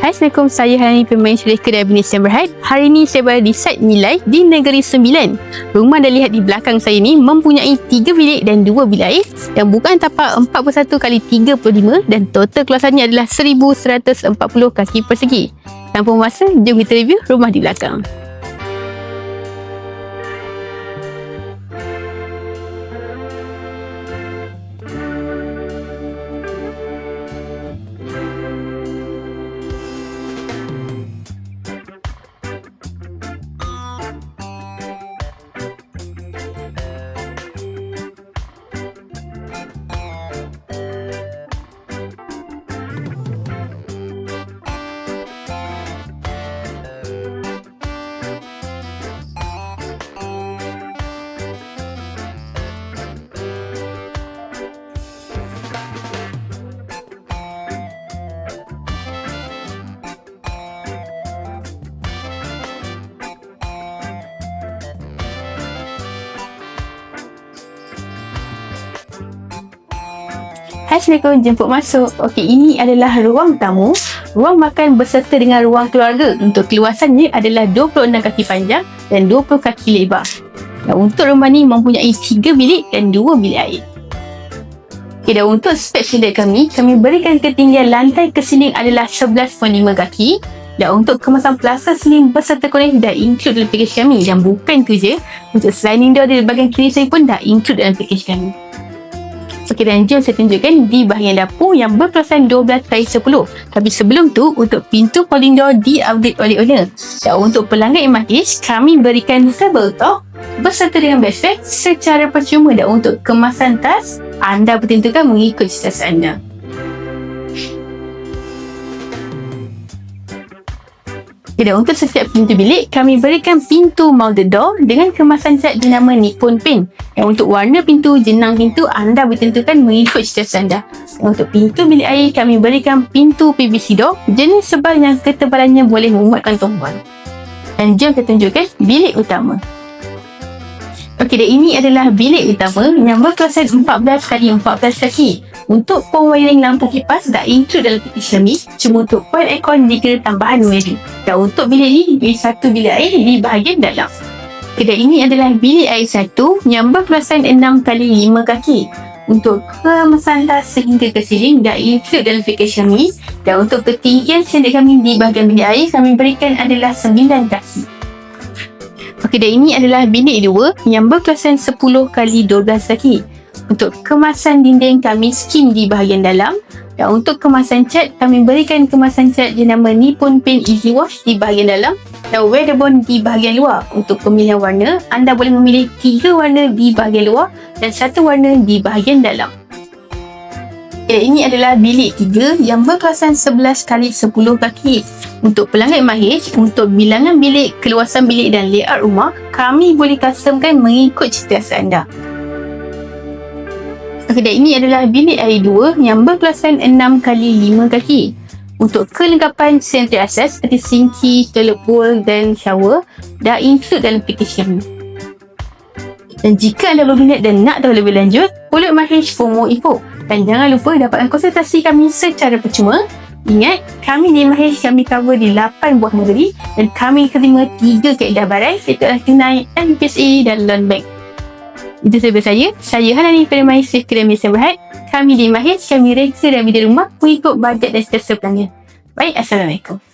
Assalamualaikum, saya Hani, pemain cerita dari Bisnes yang Berhad. Hari ini saya berada di site nilai di Negeri Sembilan. Rumah anda lihat di belakang saya ni mempunyai 3 bilik dan 2 bilik air yang bukan tapak 41x35 dan total keluasannya adalah 1140 kaki persegi. Tanpa masa, jom kita review rumah di belakang. Assalamualaikum, jemput masuk. Okey, ini adalah ruang tamu, ruang makan berserta dengan ruang keluarga. Untuk keluasannya adalah 26 kaki panjang dan 20 kaki lebar. Dan untuk rumah ni mempunyai 3 bilik dan 2 bilik air. Okey, dan untuk spek standard kami berikan ketinggian lantai ke siling adalah 11.5 kaki. Dan untuk kemasan plasta siling berserta korek dah include dalam package kami. Dan bukan tu je, untuk sliding door di bahagian kiri saya pun dah include dalam package kami. Okey, dan jom saya tunjukkan di bahagian dapur yang berkeluasan 12x10. Tapi sebelum tu, untuk pintu folding door di-upgrade oleh owner. Dan untuk pelanggan MRH, kami berikan table top berserta dengan bed secara percuma. Dan untuk kemasan tas, anda bertentukan mengikut selesa anda. Okay, dan untuk setiap pintu bilik, kami berikan pintu molded door dengan kemasan cat dinama Nippon Paint. Dan untuk warna pintu, jenang pintu, anda bertentukan mengikut selesa anda. Dan untuk pintu bilik air, kami berikan pintu PVC door jenis sebal yang ketebalannya boleh memuatkan tumpuan. Dan jom kita tunjukkan bilik utama. Okey, dan ini adalah bilik utama yang berkeluasan 14x14 kaki. Untuk pom wiring lampu kipas dah include dalam package kami. Cuma untuk coil aircon dikira tambahan wiring. Dan untuk bilik ni, bilik satu bilik air di bahagian dalam. Okay, dan ini adalah bilik air satu yang berkeluasan 6x5 kaki. Untuk kemasan tas sehingga ke siling dah include dalam package kami. Dan untuk ketinggian standard kami di bahagian bilik air, kami berikan adalah 9 kaki. Okey, dan ini adalah bilik 2 yang berkeluasan 10x12 kaki. Untuk kemasan dinding kami skim di bahagian dalam. Dan untuk kemasan cat, kami berikan kemasan cat jenama Nippon Paint Easy Wash di bahagian dalam dan Weatherbond di bahagian luar. Untuk pemilihan warna, anda boleh memilih 3 warna di bahagian luar dan 1 warna di bahagian dalam. Okay, ini adalah bilik 3 yang berkeluasan 11x10 kaki. Untuk pelanggan MRH, untuk bilangan bilik, keluasan bilik dan layout rumah, kami boleh customkan mengikut selesa anda. Okay, dan ini adalah bilik air 2 yang berkeluasan 6x5 kaki. Untuk kelengkapan sanitary access seperti sinki, toilet bowl dan shower dah include dalam package kami. Dan jika anda berminat dan nak tahu lebih lanjut, follow MRH for more info. Dan jangan lupa dapatkan konsultasi kami secara percuma. Ingat, kami di MRH kami cover di 8 buah negeri dan kami terima 3 kaedah barai, iaitu adalah tunai, NPSA dan loan bank. Itu sahaja saya Hani, pemain cerita dari Bisnes yang Berhad. Kami di MRH, kami reka dan video rumah mengikut bajet dan selesa pelanggan. Baik, Assalamualaikum.